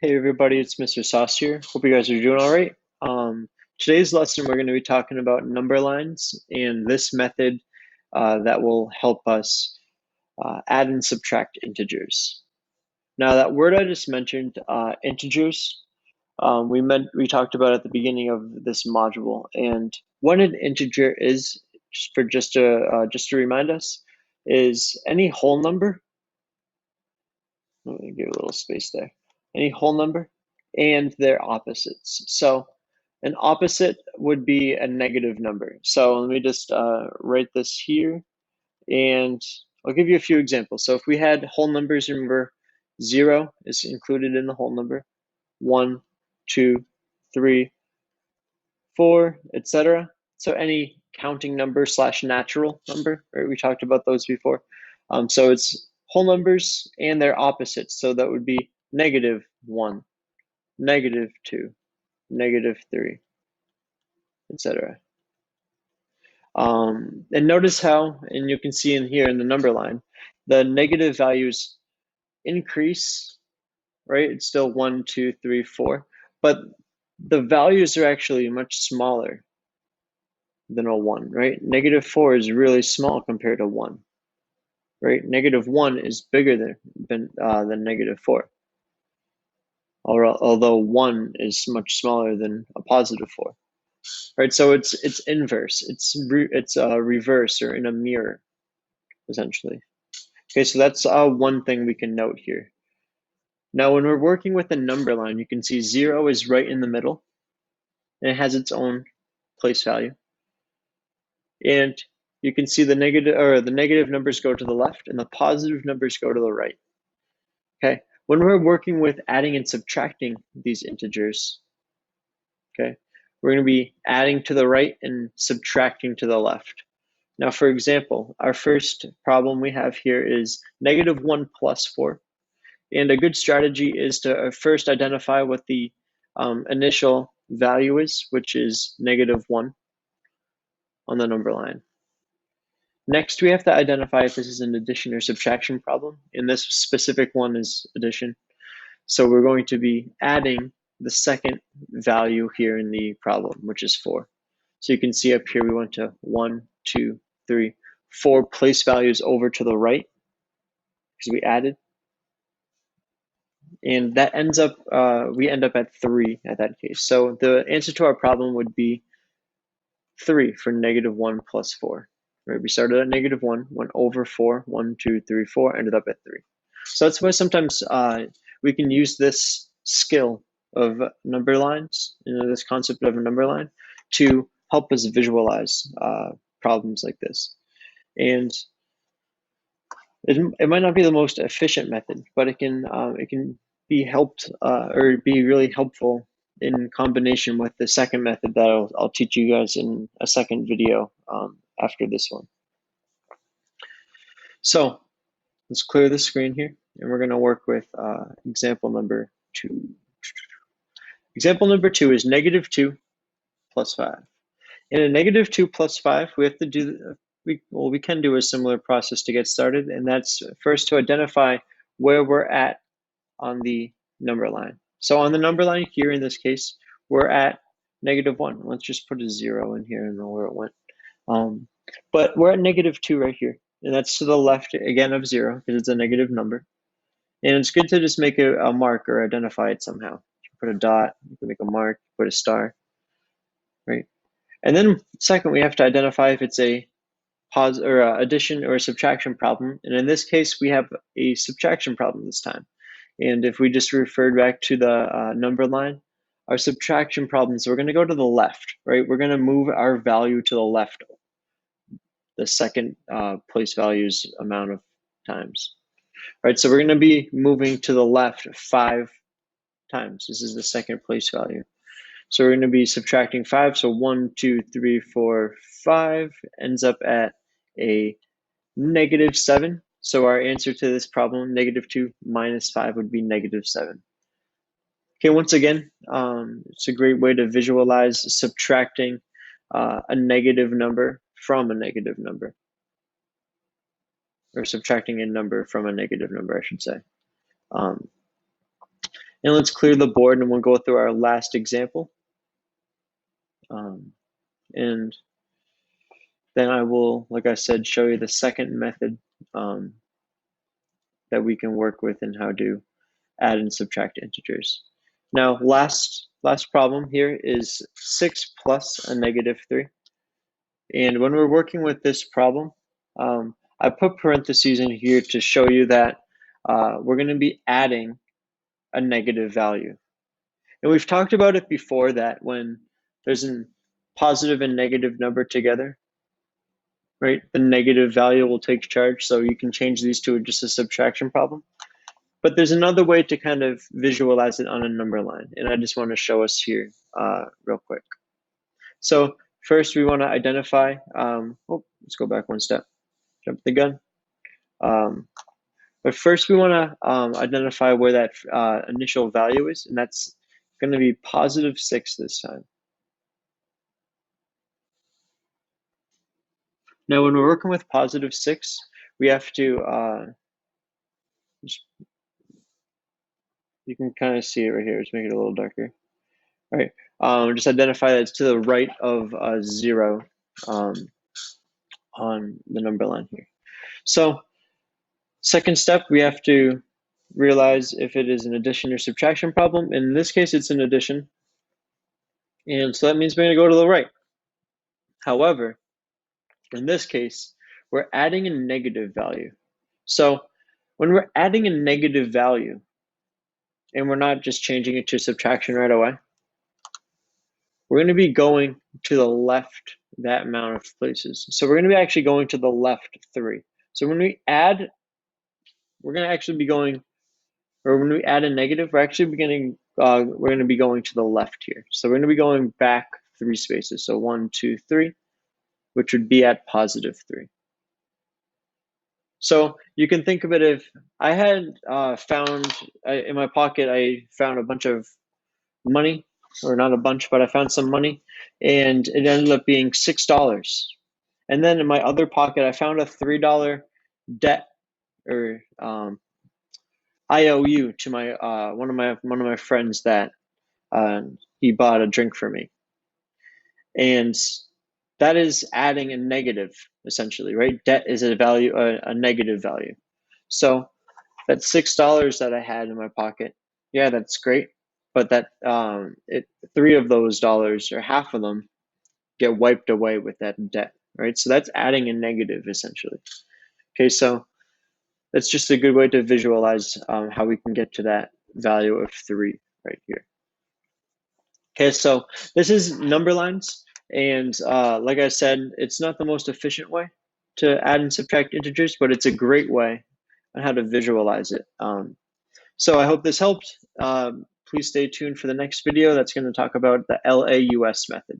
Hey everybody, it's Mr. Sauce here. Hope you guys are doing all right. Today's lesson, we're going to be talking about number lines and this method that will help us add and subtract integers. Now, that word I just mentioned, integers, we talked about at the beginning of this module. And what an integer is, just to remind us, is any whole number. Let me give a little space there. Any whole number and their opposites. So an opposite would be a negative number. So let me just write this here, and I'll give you a few examples. So if we had whole numbers, remember 0 is included in the whole number, 1, 2, 3, 4, etc. So any counting number slash natural number, right? We talked about those before. So it's whole numbers and their opposites. So that would be -1, -2, -3, etc. And notice how, and you can see in here in the number line, the negative values increase, right? It's still 1, 2, 3, 4, but the values are actually much smaller than a 1, right? -4 is really small compared to 1, right? -1 is bigger than -4, although 1 is much smaller than a +4, right? So it's inverse, it's reverse or in a mirror, essentially. Okay, so that's one thing we can note here. Now, when we're working with the number line, you can see 0 is right in the middle, and it has its own place value. And you can see the negative numbers go to the left and the positive numbers go to the right. Okay, when we're working with adding and subtracting these integers, okay, we're going to be adding to the right and subtracting to the left. Now, for example, our first problem we have here is -1 plus 4. And a good strategy is to first identify what the initial value is, which is -1 on the number line. Next, we have to identify if this is an addition or subtraction problem. And this specific one is addition. So we're going to be adding the second value here in the problem, which is 4. So you can see up here we went to 1, 2, 3, 4 place values over to the right because we added. And that ends up, we end up at 3 at that case. So the answer to our problem would be 3 for -1 plus 4. Right? We started at -1, went over 4, 1, 2, 3, 4, ended up at 3. So that's why sometimes we can use this skill of number lines, this concept of a number line, to help us visualize problems like this. And it might not be the most efficient method, but it can be helped or be really helpful in combination with the second method that I'll teach you guys in a second video after this one. So let's clear the screen here, and we're going to work with example number 2. Example number 2 is -2 plus 5. In a -2 plus 5, we have to do we can do a similar process to get started, and that's first to identify where we're at on the number line. So on the number line here, in this case, we're at -1. Let's just put a 0 in here and know where it went. But we're at -2 right here, and that's to the left again of 0 because it's a negative number. And it's good to just make a mark or identify it somehow. You can put a dot, you can make a mark, put a star, right? And then second, we have to identify if it's a addition or a subtraction problem. And in this case, we have a subtraction problem this time. And if we just referred back to the number line, our subtraction problems, we're going to go to the left, right? We're going to move our value to the left, the second place values amount of times, right? So we're going to be moving to the left 5 times. This is the second place value. So we're going to be subtracting 5. So 1, 2, 3, 4, 5 ends up at a -7. So our answer to this problem, -2 minus 5, would be -7. Okay, once again, it's a great way to visualize subtracting a negative number from a negative number, or subtracting a number from a negative number, I should say. And let's clear the board and we'll go through our last example. And then I will, like I said, show you the second method that we can work with and how to add and subtract integers. Now, last problem here is 6 plus a -3. And when we're working with this problem, I put parentheses in here to show you that we're going to be adding a negative value. And we've talked about it before that when there's a positive and negative number together, right, the negative value will take charge. So you can change these to just a subtraction problem. But there's another way to kind of visualize it on a number line. And I just want to show us here real quick. So first we want to identify, let's go back one step, jump the gun. But first we want to identify where that initial value is, and that's going to be +6 this time. Now when we're working with +6, we have to, you can kind of see it right here, let's make it a little darker. All right, just identify that it's to the right of 0 on the number line here. So second step, we have to realize if it is an addition or subtraction problem. In this case, it's an addition. And so that means we're going to go to the right. However, in this case, we're adding a negative value. So when we're adding a negative value, and we're not just changing it to subtraction right away, we're going to be going to the left that amount of places. So we're going to be actually going to the left 3. So when we add, we're going to actually be going, or when we add a negative, we're actually beginning, we're going to be going to the left here. So we're going to be going back 3 spaces. So 1, 2, 3, which would be at +3. So you can think of it if I had found, in my pocket, I found a bunch of money, or not a bunch, but I found some money, and it ended up being $6. And then in my other pocket, I found a $3 debt, or IOU to my one of my friends that he bought a drink for me, and that is adding a negative essentially, right? Debt is a value, a negative value. So that $6 that I had in my pocket, yeah, that's great, but that 3 of those dollars, or half of them, get wiped away with that debt, right? So that's adding a negative essentially. Okay, so that's just a good way to visualize how we can get to that value of 3 right here. Okay, so this is number lines, and like I said, it's not the most efficient way to add and subtract integers, but it's a great way on how to visualize it. So I hope this helped. Please stay tuned for the next video that's going to talk about the LAUS method.